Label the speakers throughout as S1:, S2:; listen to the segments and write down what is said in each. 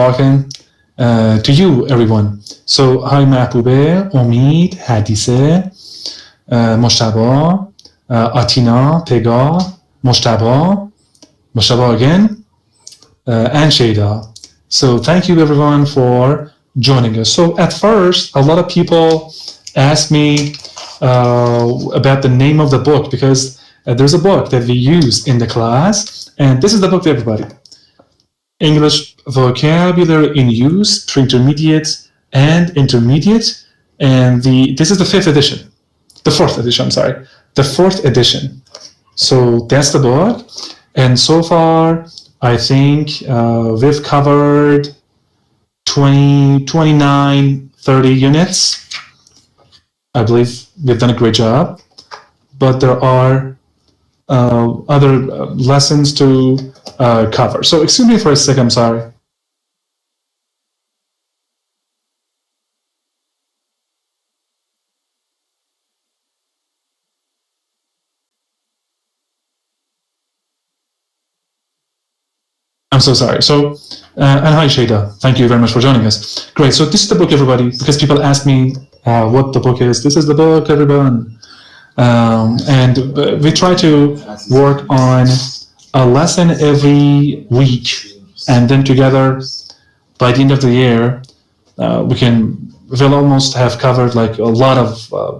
S1: talking to you, everyone. So, hi محبوبه، امید، حدیثه، مجتبی، آتینا، پگا، مجتبی again, and Shada. So thank you everyone for joining us. So at first, a lot of people asked me about the name of the book, because there's a book that we use in the class, and this is the book to everybody. English Vocabulary in Use, Pre-Intermediate and Intermediate, and this is the fourth edition. The fourth edition. So that's the book, and so far I think we've covered 29, 30 units. I believe we've done a great job, but there are other lessons to cover. So excuse me for a second, I'm sorry. I'm so sorry. So, and hi Shada, thank you very much for joining us. Great, so this is the book, everybody, because people ask me what the book is. This is the book, everyone. And we try to work on a lesson every week, and then together, by the end of the year, we'll almost have covered like a lot of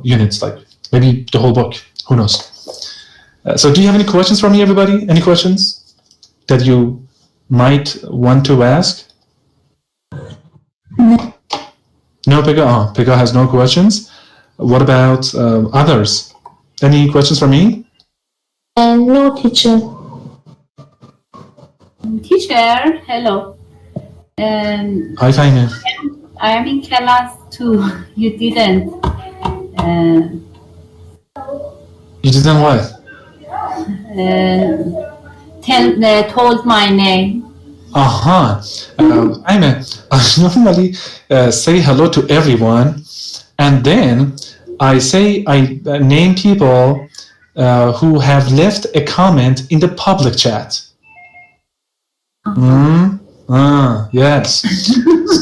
S1: units, like maybe the whole book, who knows. So do you have any questions for me, everybody? Any questions that you might want to ask? No, Pega? Pega has no questions. What about others? Any questions for me?
S2: No, teacher.
S3: Teacher, hello.
S1: Hi, Fahime.
S3: I am in class 2. You didn't.
S1: You didn't what?
S3: Told my name.
S1: Fahime, I normally say hello to everyone, and then I name people who have left a comment in the public chat. Yes.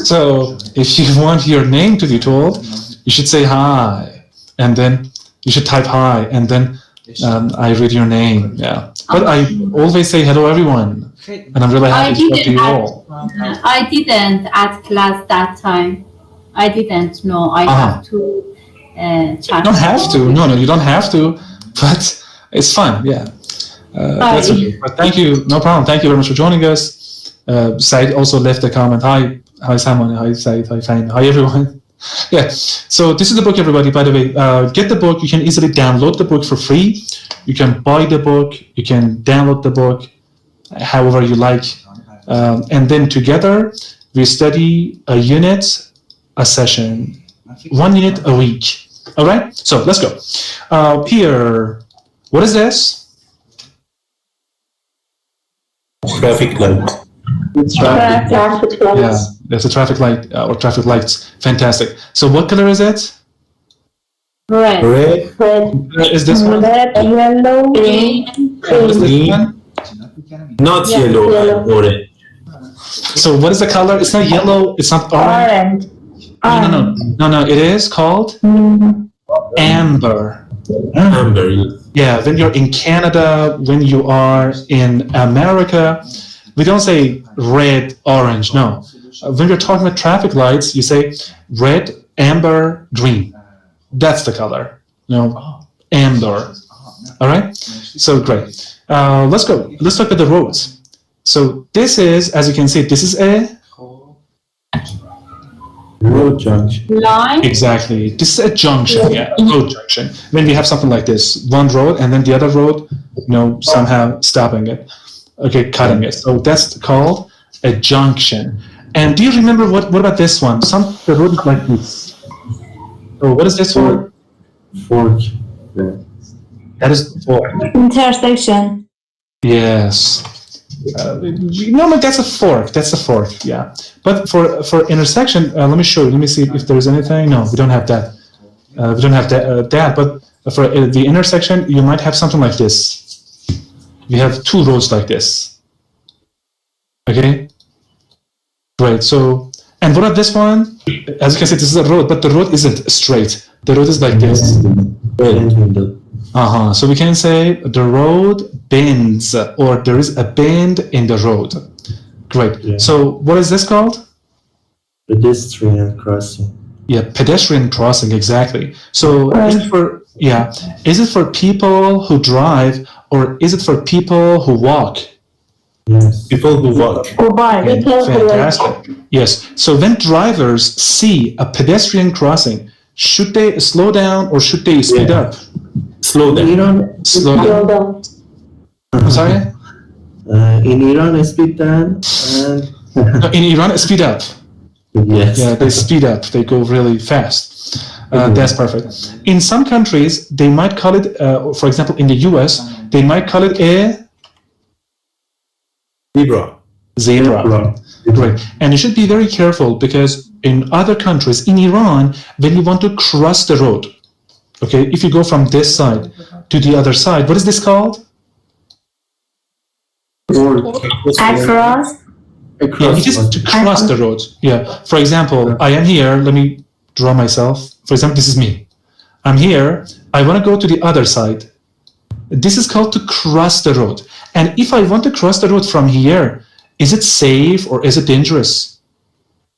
S1: So if you want your name to be told, you should say hi, and then you should type hi, and then I read your name. Yeah. But I always say hello, everyone, and I'm really happy to talk to you all.
S3: I didn't at class that time. I didn't know. I have to chat.
S1: You don't have to. No, you don't have to. But it's fun. Yeah. That's okay. But thank you. No problem. Thank you very much for joining us. Said also left a comment. Hi Simon. Hi Said. Hi Fine. Hi everyone. Yeah. So this is the book, everybody. By the way, get the book. You can easily download the book for free. You can buy the book. You can download the book, however you like. And then together we study a unit, a session, 1 unit a week. All right. So let's go. Here, what is this?
S4: Traffic light.
S2: Traffic lights.
S1: Yeah, there's a traffic light or traffic lights. Fantastic. So what color is it?
S3: Red.
S4: Red.
S2: Red.
S1: Is this one?
S2: Red, yellow,
S3: Green.
S1: What is this one?
S4: Not yellow, orange.
S1: So what is the color? It's not yellow. It's not orange. No. It is called amber.
S4: Amber.
S1: Yeah, when you're in Canada, when you are in America, we don't say red, orange. No. When you're talking about traffic lights, you say red, amber, green. That's the color. Amber. All right. So great. Let's go. Let's look at the roads. So this is, as you can see, this is a
S4: Road junction.
S3: Line.
S1: exactly. This is a junction. Yeah, a road junction. When we have something like this, one road and then the other road, somehow stopping it. Okay, cutting it. So that's called a junction. And do you remember what about this one? The road is like this. So what is this one?
S4: Fork.
S1: That is fork.
S2: intersection.
S1: Yes. No, that's a fork. That's a fork. Yeah. But for intersection, let me show you. Let me see if there's anything. No, we don't have that. We don't have that. But for the intersection, you might have something like this. We have two roads like this. Okay. Great. So, and what about this one? As you can see, this is a road, but the road isn't straight. The road is like this. So we can say the road bends, or there is a bend in the road. Great.
S4: Yeah.
S1: So what is this called?
S4: Pedestrian crossing.
S1: Yeah, pedestrian crossing, exactly. So is it for people who drive, or is it for people who walk?
S4: Yes. People who walk.
S2: Goodbye.
S1: Fantastic. Yes. So when drivers see a pedestrian crossing, should they slow down or should they speed up?
S4: Slow down.
S1: Slow down. I'm sorry?
S4: In Iran, speed down.
S1: No, in Iran, speed up.
S4: Yes.
S1: Yeah, they speed up. They go really fast. That's perfect. In some countries, they might call it, for example, in the US, they might call it a zebra. Great. And you should be very careful because in other countries, in Iran, when you want to cross the road, okay, if you go from this side to the other side, what is this called?
S2: Across.
S1: Yeah, it is to cross the road. Yeah. For example, I am here. Let me draw myself. For example, this is me. I'm here. I want to go to the other side. This is called to cross the road. And if I want to cross the road from here, is it safe or is it dangerous?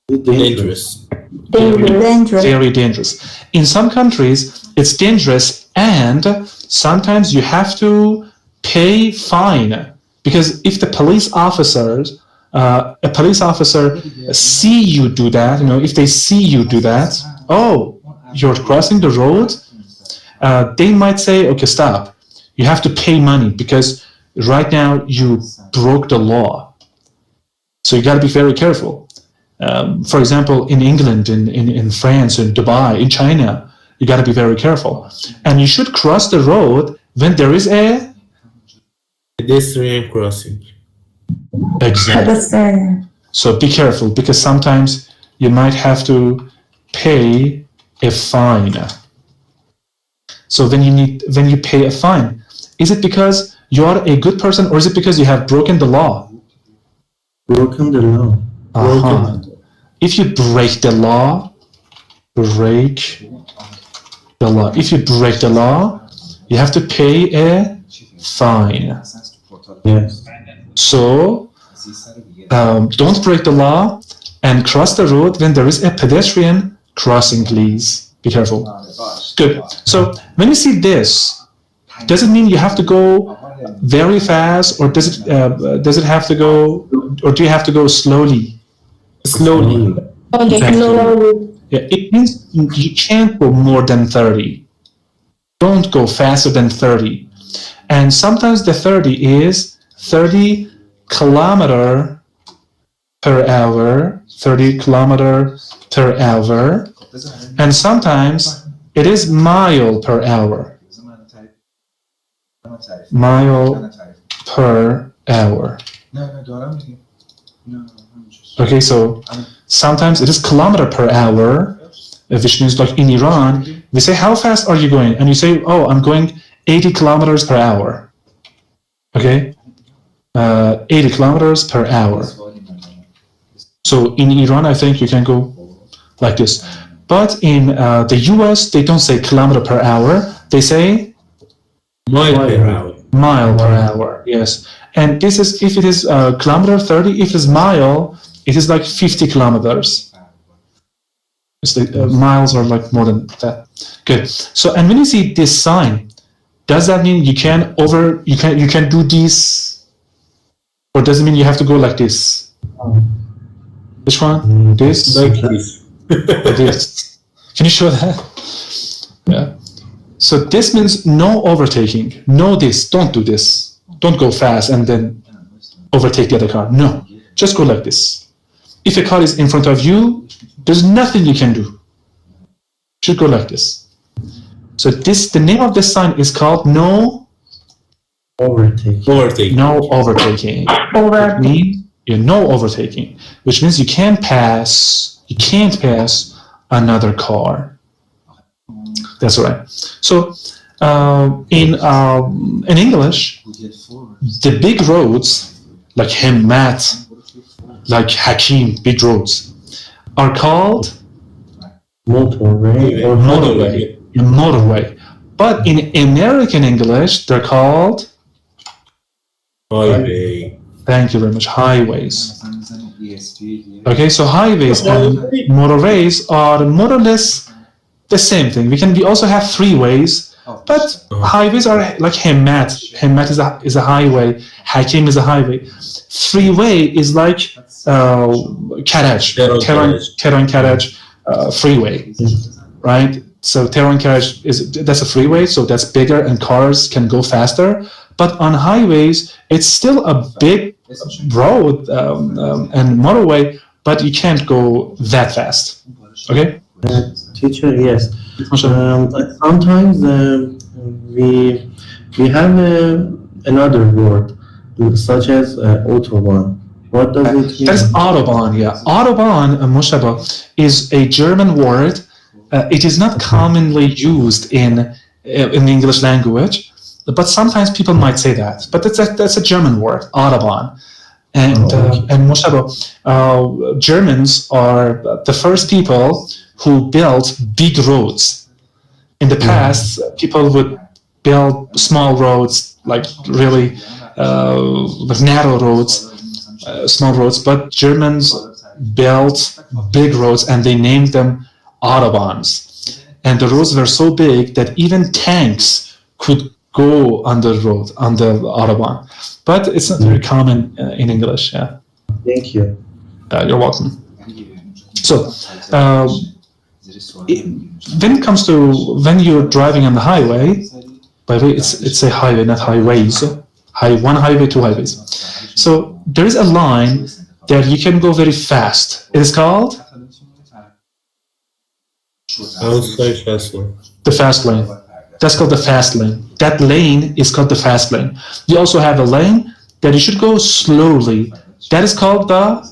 S4: Dangerous.
S2: Dangerous.
S1: Very dangerous. In some countries, it's dangerous, and sometimes you have to pay fine, because if the police officers, a police officer see you do that, if they see you do that, oh, you're crossing the road, they might say, okay, stop. You have to pay money because right now you broke the law. So you got to be very careful. For example, in England, in France, in Dubai, in China, you got to be very careful. And you should cross the road when there is a
S4: Pedestrian crossing.
S1: Exactly. So be careful because sometimes you might have to pay a fine. So when you pay a fine, is it because you are a good person or is it because you have broken the law?
S4: Broken the law.
S1: If you break the law, if you break the law, you have to pay a fine.
S4: Yes.
S1: So don't break the law and cross the road when there is a pedestrian crossing, please. Be careful. Good. So when you see this, does it mean you have to go very fast, or does it have to go, or do you have to go slowly?
S4: Slowly.
S1: Yeah, it means you can't go more than 30. Don't go faster than 30. And sometimes the 30 is 30 kilometer per hour, 30 kilometer per hour, and sometimes it is mile per hour. Mile per hour. Okay, so sometimes it is kilometer per hour, which means like in Iran, we say, how fast are you going? And you say, oh, I'm going 80 kilometers per hour. Okay? 80 kilometers per hour. So in Iran, I think you can go like this. But in the US, they don't say kilometer per hour. They say
S4: Mile per hour.
S1: mile per hour, yes. And this is, if it is kilometer 30, if it is mile, it is like 50 kilometers. It's like, miles are like more than that. Good. So, and when you see this sign, does that mean you can do this, or does it mean you have to go like this? Which one? This?
S4: Like this.
S1: This. Can you show that? Yeah. So this means no overtaking. No this. Don't do this. Don't go fast and then overtake the other car. No. Just go like this. If a car is in front of you, there's nothing you can do. Just go like this. So the name of this sign is called no
S4: overtaking.
S1: No overtaking. It means no overtaking, which means you can't pass another car. That's right. So in English, the big roads like Himmat, like Hakim, big roads, are called
S4: Motorway or
S1: motorway. Motorway. But in American English, they're called,
S4: highway.
S1: thank you very much, highways. Okay, so highways and motorways are more or less the same thing. We also have freeways, but highways are like Hemmet. Hemmet is a highway. Hakim is a highway. Freeway is like Karaj, Tehran Karaj freeway, right? So Tehran Karaj that's a freeway, so that's bigger and cars can go faster. But on highways, it's still a big road and motorway, but you can't go that fast. Okay?
S4: Teacher, yes. Sometimes we have another word such as autobahn. What does it mean?
S1: That's Autobahn, yeah. Autobahn, Mushaba, is a German word. It is not commonly used in the English language, but sometimes people might say that. But that's a German word, Autobahn. And Mushaba, Germans are the first people who built big roads. In the past, people would build small roads, like really like narrow roads, small roads, but Germans built big roads and they named them Autobahns. And the roads were so big that even tanks could go on the road, on the Autobahn. But it's not very common in English, yeah.
S4: Thank you.
S1: You're welcome. So, when it comes to when you're driving on the highway, by the way, it's a highway, not highways. One highway, two highways. So there is a line that you can go very fast. It is called the fast lane. That's called the fast lane. That lane is called the fast lane. You also have a lane that you should go slowly. That is called the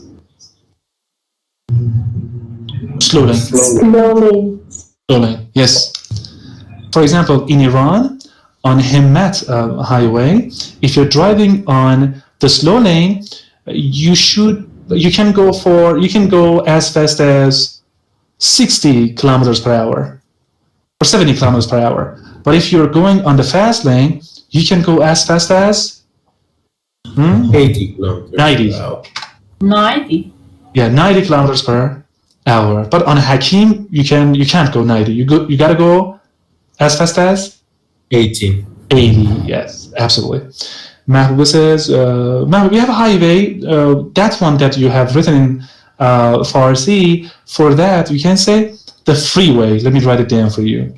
S1: slow lane. Slow lane, yes. For example, in Iran, on Hemmet highway, if you're driving on the slow lane, you can go as fast as 60 kilometers per hour or 70 kilometers per hour. But if you're going on the fast lane, you can go as fast as
S4: 80 kilometers
S1: 90.
S4: per hour.
S3: 90.
S1: Yeah, 90 kilometers per hour. But on Hakim, you can't go 90. You gotta go as fast as
S4: 80.
S1: 80. Yes, absolutely. Mahbub says, Mahbub, we have a highway. That one that you have written in Farsi. For that, we can say the freeway. Let me write it down for you.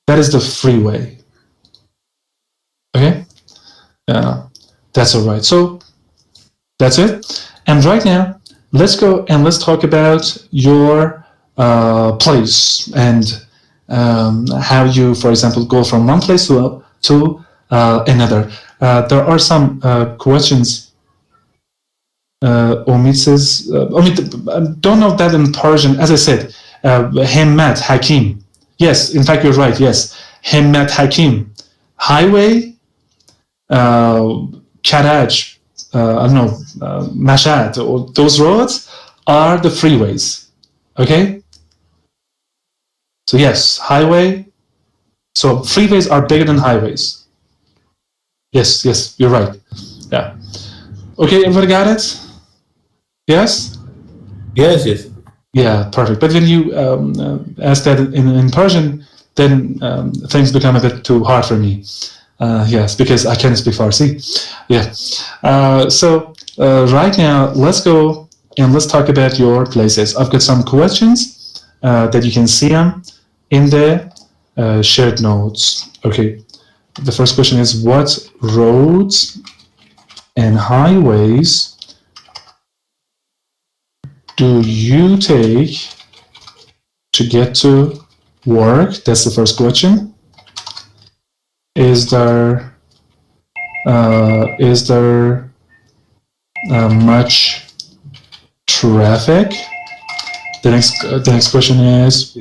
S1: That is the freeway. Okay? That's all right. So that's it. And right now, let's go and let's talk about your place and how you, for example, go from one place to another. There are some questions. Omid says, Omid, don't know that in Persian. As I said, Hemmet, Hakim. Yes, in fact, you're right. Yes, Hemmet, Hakim. Highway, Karaj, I don't know, Mashhad, or those roads are the freeways. Okay? So yes, highway. So freeways are bigger than highways. Yes, you're right. Yeah. Okay, everybody got it? Yes?
S4: Yes.
S1: Yeah, perfect. But when you ask that in Persian, then things become a bit too hard for me. Yes, because I can't speak Farsi. Yeah. So right now, let's go and let's talk about your places. I've got some questions that you can see them in the shared notes. Okay. The first question is, what roads and highways do you take to get to work? That's the first question. Is there much traffic? The next question is,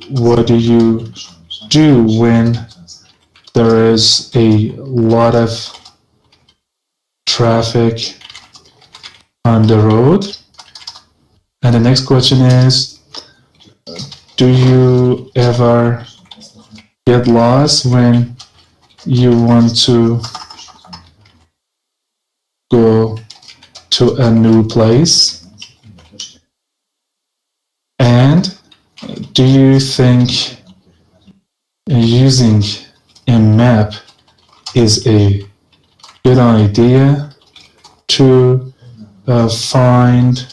S1: what do you do when there is a lot of traffic on the road. And the next question is, do you ever get lost when you want to go to a new place? And do you think using a map is a good idea to find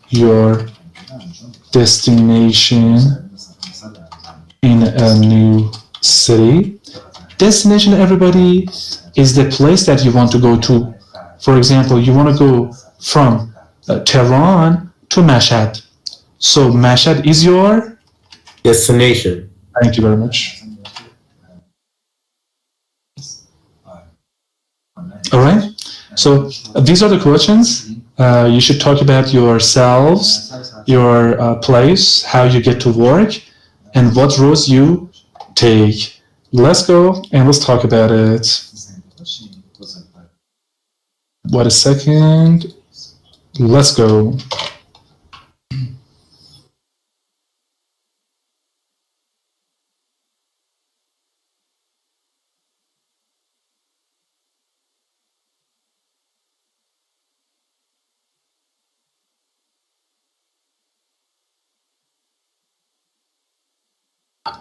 S1: your destination in a new city? Destination, everybody, is the place that you want to go to. For example, you want to go from Tehran to Mashhad. So Mashhad is your
S4: destination.
S1: Thank you very much. All right. So these are the questions. You should talk about yourselves, your place, how you get to work, and what roads you take. Let's go and let's talk about it. What a second. Let's go.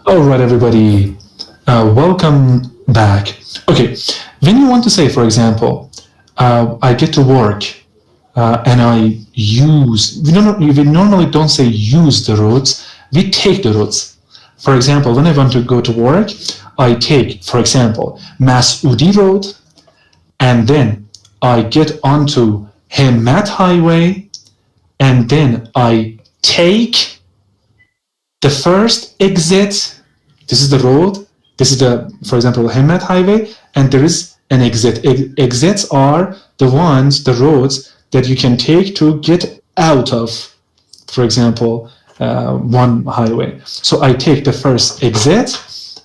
S1: All right, everybody. Welcome back. Okay, when you want to say, for example, I get to work and I use, we normally don't say use the roads, we take the roads. For example, when I want to go to work, I take, for example, Masoudi Road, and then I get onto Hemmat Highway, and then I take the first exit. This is the road. This is the, for example, Hemmat Highway, and there is an exit. Exits are the ones, the roads that you can take to get out of, for example, one highway. So I take the first exit,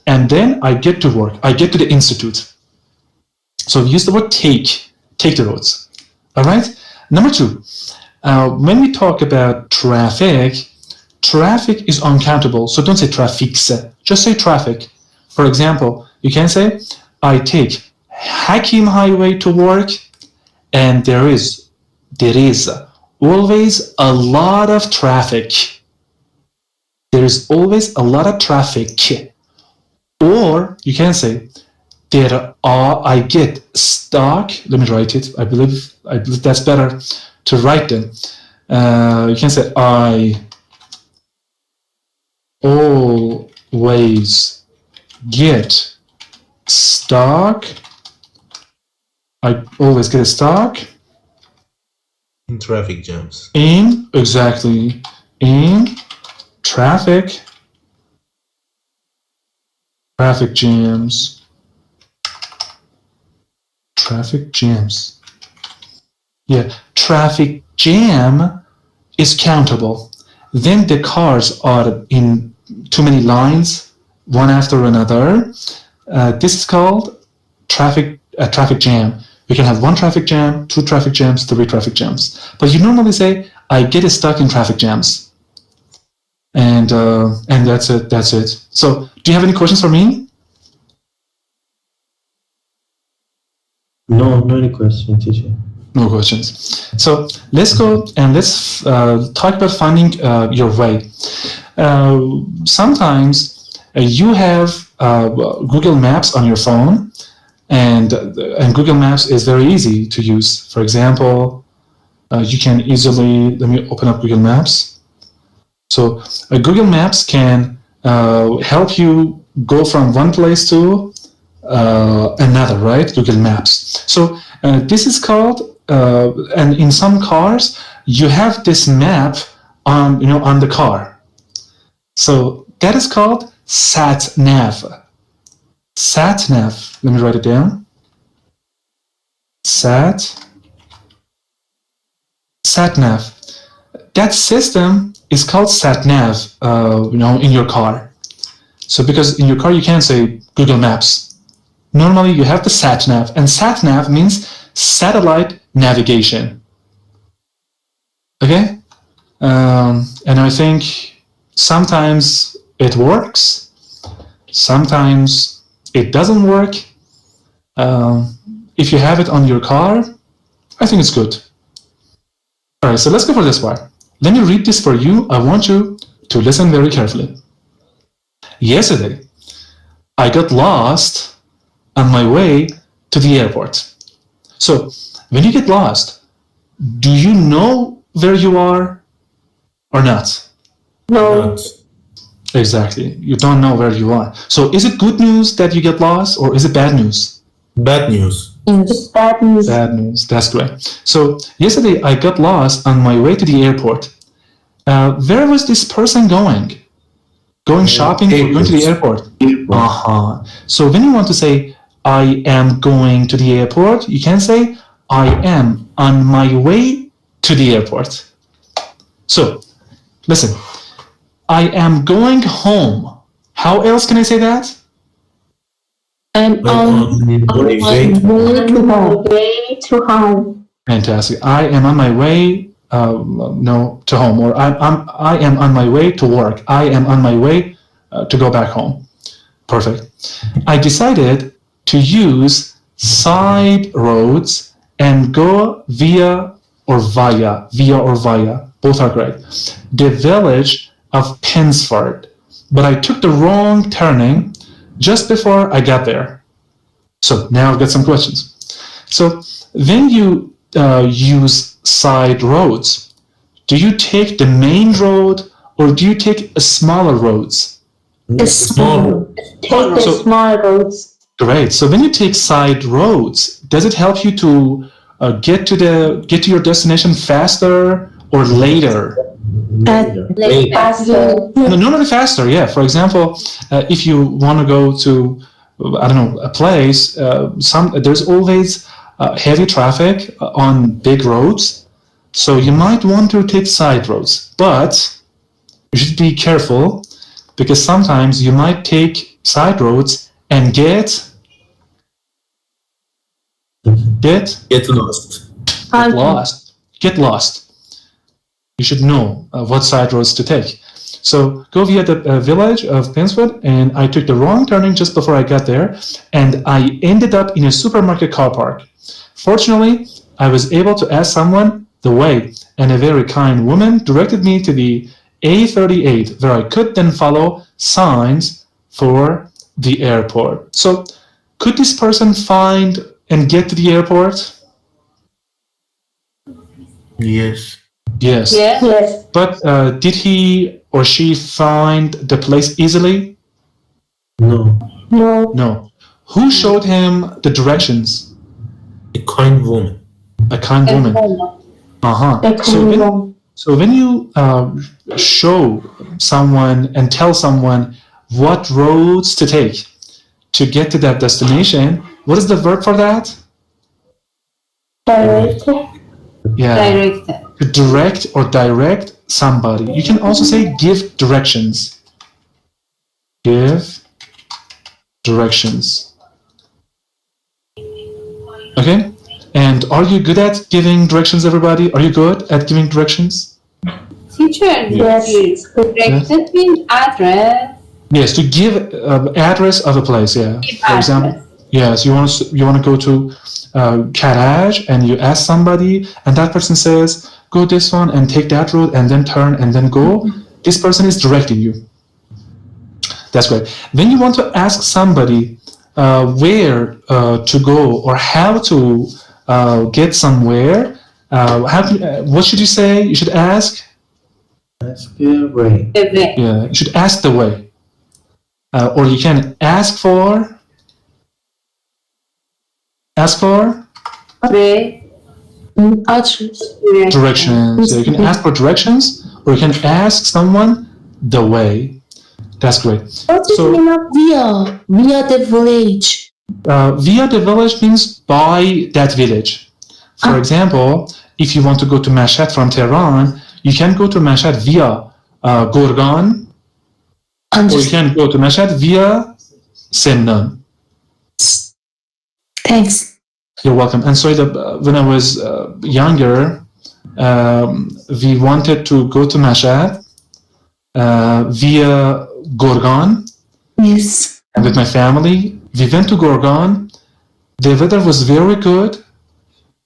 S1: and then I get to work. I get to the institute. So use the word take the roads. All right. Number two, when we talk about traffic is uncountable. So don't say traffics, just say traffic. For example, you can say, I take Hakim Highway to work, and there is always a lot of traffic. There is always a lot of traffic. Or you can say, I get stuck. Let me write it. I believe that's better to write them. You can say, I always get stuck. I always get stuck
S4: In traffic jams.
S1: in traffic jams. Traffic jams. Yeah, traffic jam is countable. Then the cars are in too many lines, one after another. This is called traffic jam. You can have one traffic jam, two traffic jams, three traffic jams. But you normally say, I get stuck in traffic jams. And that's it. So do you have any questions for me?
S4: No any question, teacher.
S1: No questions. So let's go and let's talk about finding your way. Sometimes you have Google Maps on your phone, and Google Maps is very easy to use. For example, you can easily, let me open up Google Maps. So Google Maps can help you go from one place to another, right? Google Maps. So this is called, and in some cars, you have this map on the car. So that is called sat nav. Sat nav. Let me write it down. Sat nav. That system is called sat nav. In your car. So because in your car you can't say Google Maps. Normally you have the sat-nav, and sat-nav means satellite navigation. Okay? And I think sometimes it works, sometimes it doesn't work. If you have it on your car, I think it's good. All right, so let's go for this part. Let me read this for you. I want you to listen very carefully. Yesterday, I got lost on my way to the airport. So, when you get lost, do you know where you are or not?
S2: No.
S1: Exactly. You don't know where you are. So, is it good news that you get lost, or is it bad news?
S4: Bad news.
S2: It's bad news.
S1: Bad news. That's great. So, yesterday I got lost on my way to the airport. Where was this person going? Going shopping or going to the airport? So when you want to say, I am going to the airport, you can say, I am on my way to the airport. So, listen. I am going home. How else can I say that?
S2: I'm on my way to home.
S1: Fantastic. I am on my way to home, or I am on my way to work. I am on my way to go back home. Perfect. I decided to use side roads and go via or via. Both are great. The village of Pensford, but I took the wrong turning just before I got there. So now I've got some questions. So when you use side roads, do you take the main road or do you take smaller roads?
S2: Take the small roads.
S1: Great. So when you take side roads, does it help you to get to your destination faster or later?
S2: Faster.
S1: No, normally faster. Yeah. For example, if you want to go to a place, there's always heavy traffic on big roads, so you might want to take side roads, but you should be careful because sometimes you might take side roads and get lost. You should know what side roads to take. So go via the village of Pensford, and I took the wrong turning just before I got there, and I ended up in a supermarket car park. Fortunately, I was able to ask someone the way, and a very kind woman directed me to the A38, where I could then follow signs for the airport. So could this person find and get to the airport?
S4: Yes.
S1: Yes.
S2: Yes.
S1: But did he or she find the place easily?
S4: No.
S1: No. Who showed him the directions?
S4: A kind woman.
S1: A kind woman. So when you show someone and tell someone what roads to take to get to that destination, what is the verb for that?
S2: Direct.
S1: Yeah.
S3: Directed.
S1: To direct or direct somebody. You can also say give directions. Give directions. Okay? And are you good at giving directions, everybody? Are you good at giving directions?
S3: Teacher,
S2: Yes.
S3: directed means address.
S1: Yes, to give address of a place, yeah. For example, yes, you want to go to Karaj and you ask somebody and that person says, go this one and take that road and then turn and then go. This person is directing you. That's great. When you want to ask somebody where to go or how to get somewhere, what should you say? You should ask?
S4: Ask the way.
S1: Yeah, you should ask the way. Or you can ask for directions. So you can ask for directions, or you can ask someone the way. That's great.
S2: What is the meaning of via? Via the village.
S1: Via the village means by that village. For example, if you want to go to Mashhad from Tehran, you can go to Mashhad via Gorgan, Or you
S2: Understood.
S1: can go to Mashhad via Semnan.
S2: Thanks.
S1: You're welcome. And so when I was younger, we wanted to go to Mashhad via Gorgan.
S2: Yes.
S1: And with my family, we went to Gorgan. The weather was very good.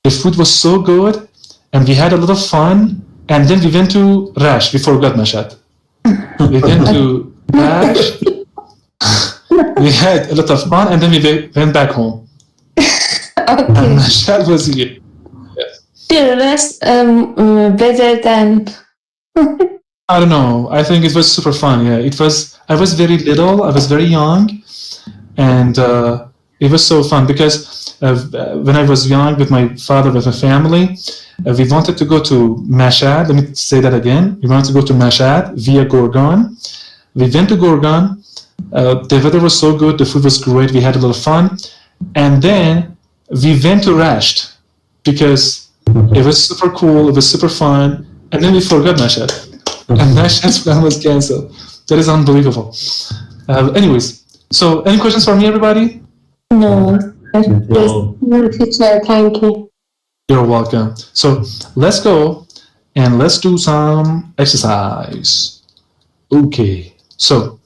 S1: The food was so good. And we had a lot of fun. And then we went to Rash. We forgot Mashhad. We went to Rash. We had a lot of fun. And then we went back home. And
S2: Okay.
S1: Mashhad was here.
S2: The rest better than.
S1: I don't know. I think it was super fun. Yeah, it was. I was very little. I was very young, and it was so fun because when I was young with my father, with my family, we wanted to go to Mashhad. Let me say that again. We wanted to go to Mashhad via Gorgan. We went to Gorgan. The weather was so good. The food was great. We had a lot of fun, and then we went to Rasht because it was super cool. It was super fun, and then we forgot Mashhad. And Mashhad's plan was cancelled. That is unbelievable. Anyways, so any questions for me, everybody?
S2: No.
S4: No.
S2: No, teacher, thank you.
S1: You're welcome. So let's go and let's do some exercise. Okay, so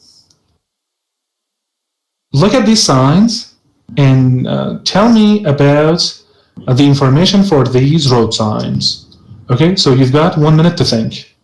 S1: look at these signs and tell me about the information for these road signs. Okay, so you've got 1 minute to think.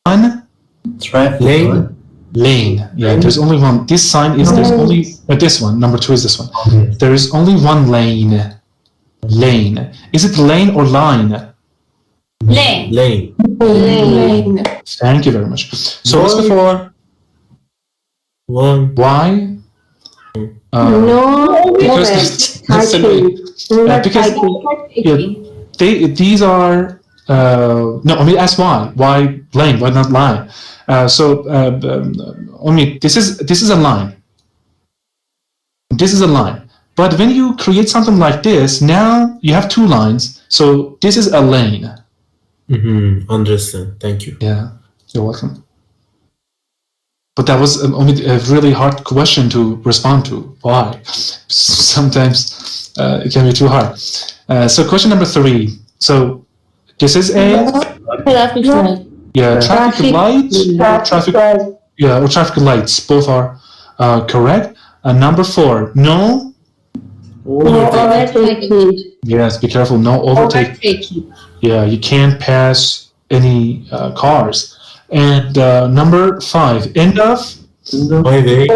S1: One
S4: Traffic.
S1: Lane. Lane. Yeah, there's only one. This sign is there's only this one. Number 2 is this one.
S4: Yes.
S1: There is only one lane. Lane. Is it lane or line?
S3: Lane.
S4: Lane.
S2: Lane.
S1: Thank you very much. So what's
S4: One.
S1: before?
S4: One.
S1: Why?
S2: No.
S1: Because
S2: Typing.
S1: that's the lane. Because these are no. I mean, ask why. Why lane? Why not line? This is a line. This is a line. But when you create something like this, now you have 2 lines. So this is a lane.
S4: Understand. Thank you.
S1: Yeah, you're welcome. But that was only a really hard question to respond to. Why? Sometimes it can be too hard. So question number 3. So this is a
S2: Traffic light.
S1: traffic light. Or traffic lights. Both are correct. Number 4. No.
S2: Overtaking.
S1: Yes, be careful. No overtake.
S3: Overtaking.
S1: Yeah, you can't pass any cars. And number 5. End of
S4: Highway.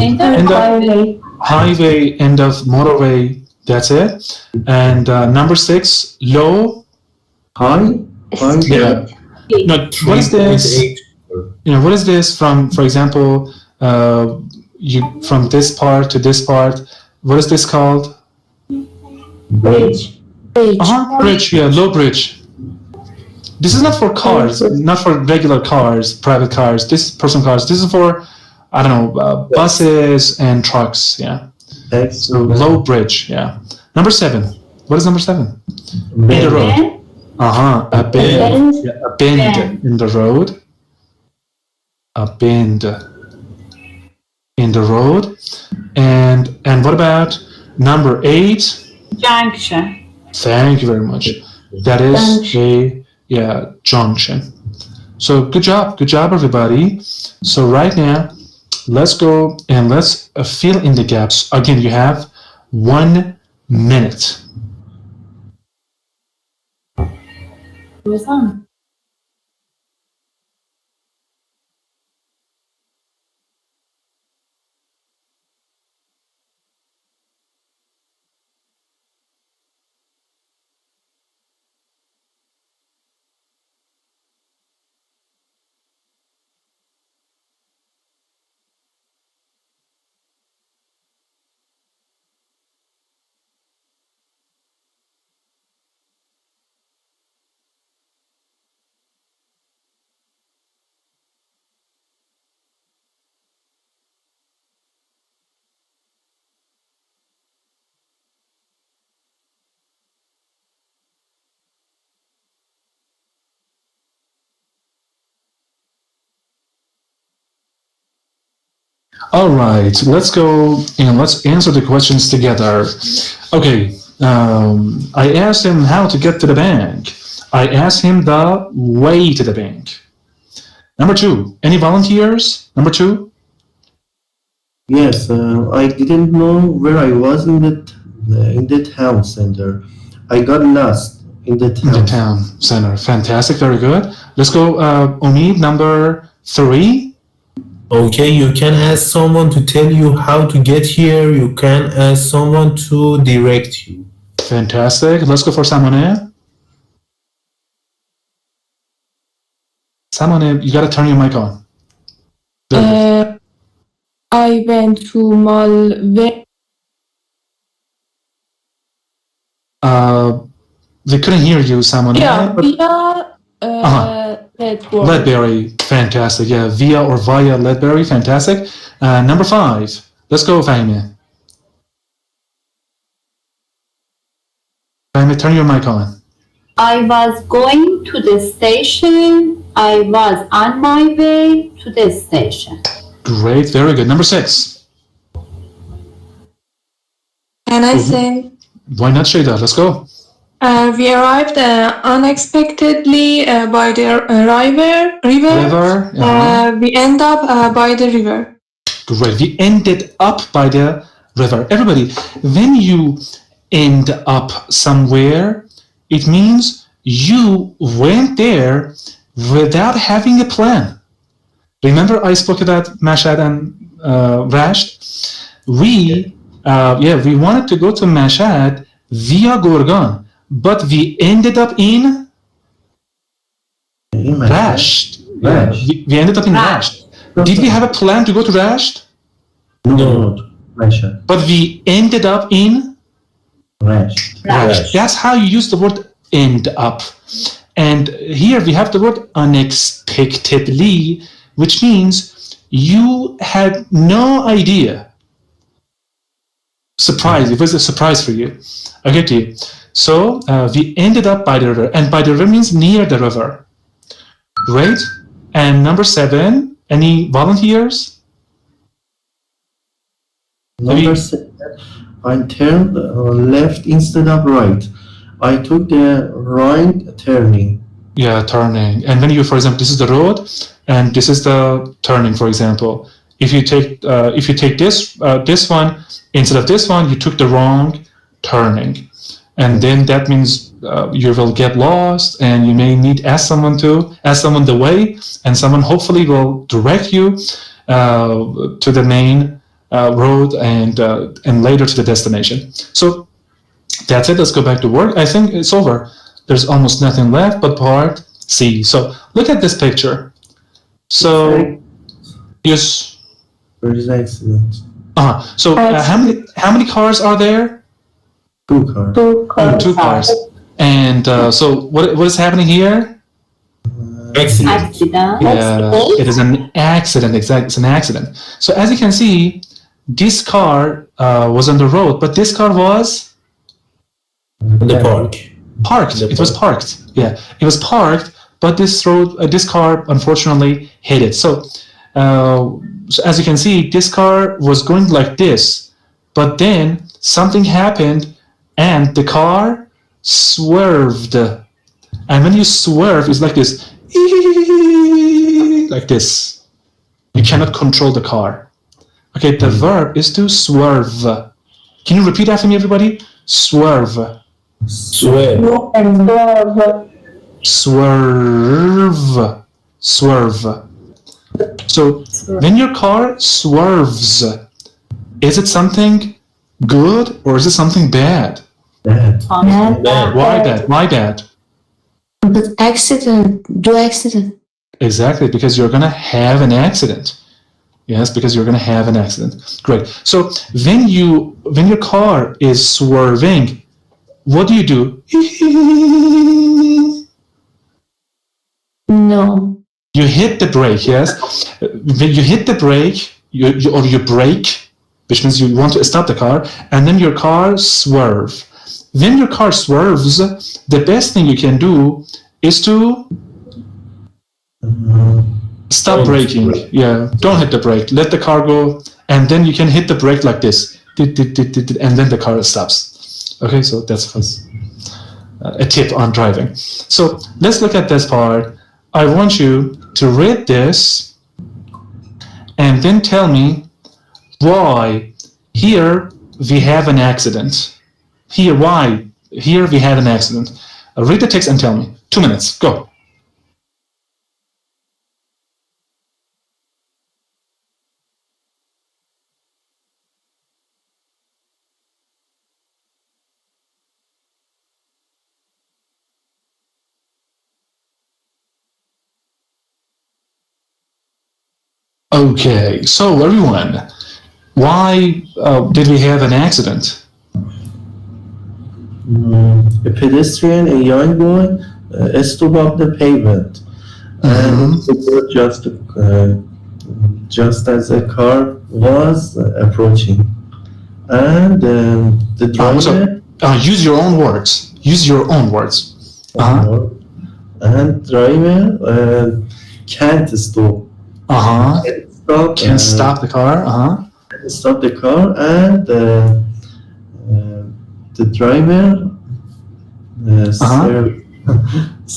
S3: End
S1: End
S3: of
S1: of-
S3: highway.
S1: highway. End of motorway. That's it. And number 6. Low.
S4: High.
S1: Yeah. No, what is this?
S4: 3.8.
S1: What is this from? For example, you from this part to this part. What is this called?
S2: Bridge.
S1: Bridge. Yeah, low bridge. This is not for cars, not for regular cars, private cars. This is personal cars. This is for, I don't know, buses and trucks. Yeah. So low bridge. Yeah. Number 7. What is number 7? In the road. A bend. Yeah, a bend in the road. A bend in the road. And what about number 8?
S3: Junction.
S1: Thank you very much. That is a junction. So good job, everybody. So right now, let's go and let's fill in the gaps. Again, you have 1 minute.
S3: Goes on.
S1: All right, let's go and let's answer the questions together. Okay, I asked him how to get to the bank. I asked him the way to the bank. Number 2, any volunteers? Number 2?
S4: Yes, I didn't know where I was in the town center. I got lost in the
S1: In the
S4: town.
S1: town center. Fantastic, very good. Let's go, Omid, number 3.
S5: Okay, you can ask someone to tell you how to get here. You can ask someone to direct you.
S1: Fantastic. Let's go for Samone. Samone, you gotta turn your mic on.
S6: I went to mall.
S1: They couldn't hear you, Samone.
S6: Via network.
S1: Ledbury, fantastic. Yeah, via or via Ledbury, fantastic. Number 5. Let's go, Fahime. Fahime, turn your mic on.
S3: I was going to the station. I was on my way to the station.
S1: Great, very good. Number 6.
S6: Can I say?
S1: Why not, Shada? Let's go.
S6: We arrived unexpectedly by the river.
S1: River.
S6: We end up by the river.
S1: Great. We ended up by the river. Everybody, when you end up somewhere, it means you went there without having a plan. Remember I spoke about Mashhad and Rasht? We wanted to go to Mashhad via Gorgan, but we ended up in Rasht. We ended up in Rasht. Did we have a plan to go to Rasht?
S4: No, Mashhad.
S1: But we ended up in
S4: Rasht.
S1: Rasht. That's how you use the word end up. And here we have the word unexpectedly, which means you had no idea. Surprise, it was a surprise for you. Okay, to you. So we ended up by the river, and by the river means near the river. Great. And number 7, any volunteers?
S4: Number 7, I turned left instead of right. I took the right turning.
S1: Yeah, turning. And when you, for example, this is the road, and this is the turning, for example. If you take this one instead of this one, you took the wrong turning, and then that means you will get lost, and you may need ask someone the way, and someone hopefully will direct you to the main road and later to the destination. So that's it. Let's go back to work. I think it's over. There's almost nothing left but part C. So look at this picture. So yes.
S4: Where is the accident?
S1: So how many cars are there?
S4: 2 cars.
S1: 2 cars. And so what is happening here?
S5: Accident.
S1: Yeah, it is an accident. Exactly, it's an accident. So as you can see, this car was on the road, but this car was
S5: The park.
S1: parked. It was parked. Yeah, it was parked, but this car unfortunately hit it. So as you can see, this car was going like this, but then something happened and the car swerved. And when you swerve, it's like this, like this. You cannot control the car. Okay, the verb is to swerve. Can you repeat after me, everybody? Swerve.
S5: Swear.
S1: Swerve. Swerve. So when your car swerves, is it something good or is it something bad?
S4: Bad.
S1: Why bad? Why bad?
S2: But accident.
S1: Exactly, because you're gonna have an accident. Yes, because you're gonna have an accident. Great. So when your car is swerving, what do you do?
S2: No.
S1: You hit the brake, yes? When you hit the brake, you brake, which means you want to stop the car, and then your car swerves. When your car swerves, the best thing you can do is to Stop
S5: Don't
S1: braking.
S5: brake.
S1: Yeah, don't hit the brake. Let the car go, and then you can hit the brake like this, and then the car stops. Okay, so that's a tip on driving. So let's look at this part. I want you to read this, and then tell me why here we have an accident. Here we have an accident. Read the text and tell me. 2 minutes. Go. Okay, so everyone, why did we have an accident?
S4: A pedestrian, a young boy, stood off the pavement, and just as a car was approaching, and the driver.
S1: Use your own words. Use your own words.
S4: And driver can't stop.
S1: Can't stop the car.
S4: Stop the car, and the driver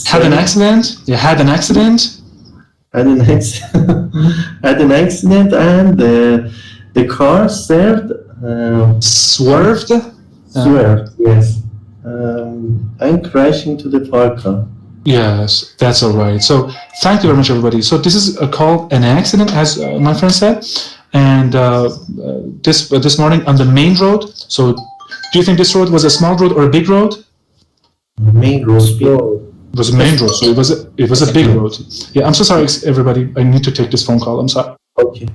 S1: Had an accident. You had an accident.
S4: had an accident, and the car
S1: Swerved.
S4: swerved, yes, and crashed into the parked car.
S1: Yes, that's all right. So thank you very much, everybody. So this is called an accident, as my friend said, and this morning on the main road. So do you think this road was a small road or a big road?
S4: Main road.
S1: It was a main road, so it was a big road. Yeah, I'm so sorry, everybody. I need to take this phone call. I'm sorry.
S4: Okay.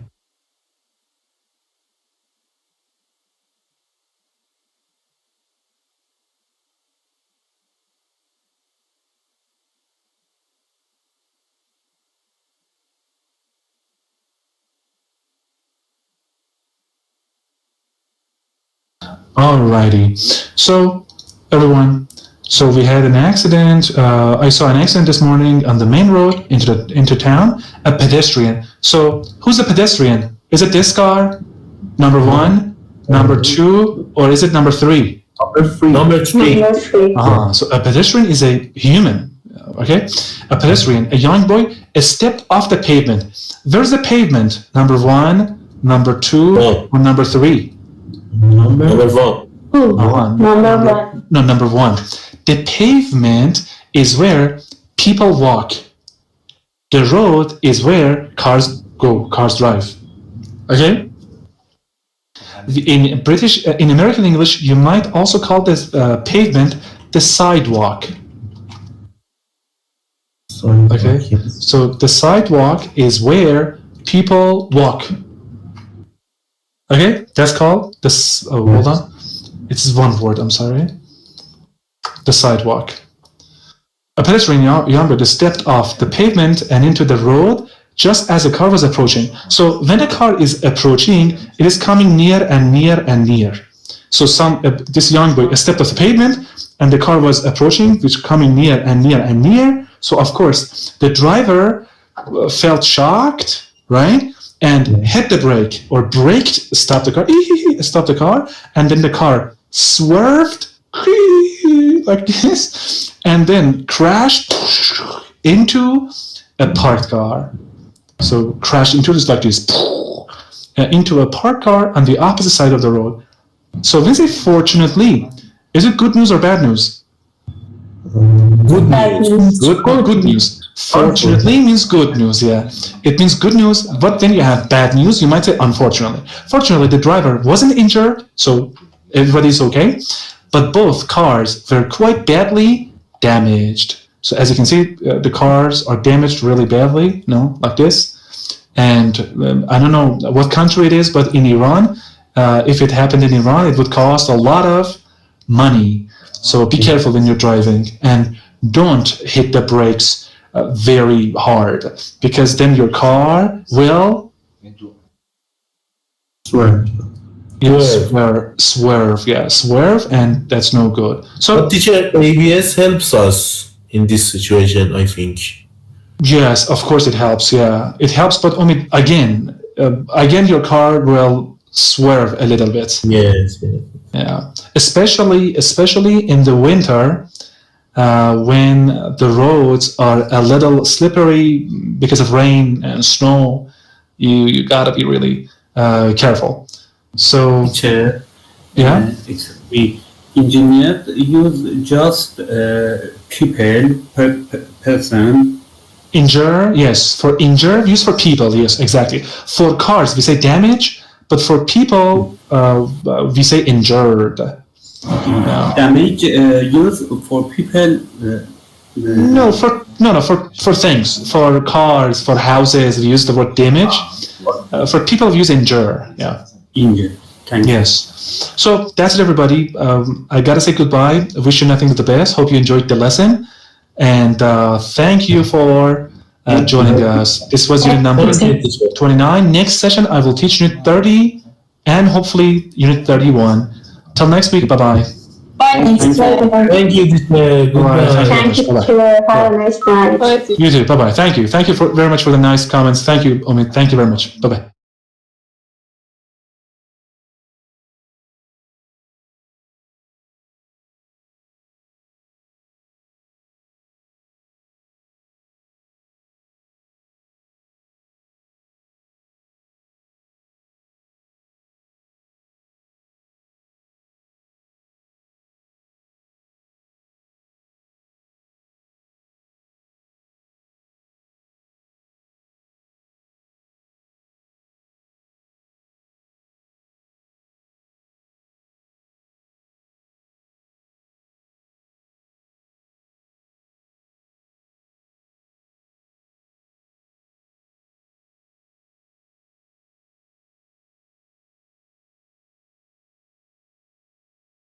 S1: Alrighty. So everyone, so we had an accident. I saw an accident this morning on the main road into town. A pedestrian. So who's the pedestrian? Is it this car? Number 1, number 2, or is it number 3?
S4: Number three.
S1: So a pedestrian is a human. Okay, a pedestrian, a young boy, stepped off the pavement. Where's the pavement? Number 1, number 2, or number 3?
S5: Number one.
S1: Number 1. The pavement is where people walk. The road is where cars go, cars drive. Okay? In American English, you might also call this pavement the sidewalk. Okay? So the sidewalk is where people walk. Okay? That's called this. Oh, hold on. It's one word, I'm sorry. The sidewalk. A pedestrian young stepped off the pavement and into the road just as a car was approaching. So when a car is approaching, it is coming near and near and near. So this young boy stepped off the pavement and the car was approaching, which coming near and near and near. So of course, the driver felt shocked, right? And hit the brake or braked, stopped the car, and then the car swerved like this, and then crashed into a parked car. So crashed into this like this, into a parked car on the opposite side of the road. So when say fortunately, is it good news or bad news?
S5: Good news.
S1: Good news. Fortunately means good news, yeah. It means good news, but then you have bad news. You might say unfortunately. Fortunately, the driver wasn't injured, so everybody's okay. But both cars were quite badly damaged. So as you can see, the cars are damaged really badly, like this. And I don't know what country it is, but in Iran, if it happened in Iran, it would cost a lot of money. So be careful when you're driving and don't hit the brakes very hard, because then your car will
S4: Swerve.
S1: Swerve, and that's no good. So
S5: But teacher, ABS helps us in this situation, I think.
S1: Yes, of course it helps. Yeah, it helps. But again, your car will swerve a little bit.
S5: Yes.
S1: Yeah, especially in the winter, when the roads are a little slippery because of rain and snow. You gotta be really careful. So
S7: Teacher,
S1: yeah.
S7: we engineers use just people person.
S1: Injure, yes. For injure, use for people, yes, exactly. For cars, we say damage, but for people, we say injured.
S7: Damage used for people.
S1: For things. For cars, for houses, we use the word damage. For people, we use injure. Yeah.
S7: Injure. Thank you.
S1: Yes. So that's it, everybody. I gotta say goodbye. I wish you nothing but the best. Hope you enjoyed the lesson. And thank you for joining us. This was unit number 29. Next session, I will teach unit 30 and hopefully unit 31. Till next week, bye-bye.
S2: Thanks, everyone.
S5: Thank you, teacher. Goodbye.
S2: Thank you, teacher. Have a nice night.
S1: You too. Bye-bye. Thank you. Thank you very much for the nice comments. Thank you, Omid. Thank you very much. Bye-bye.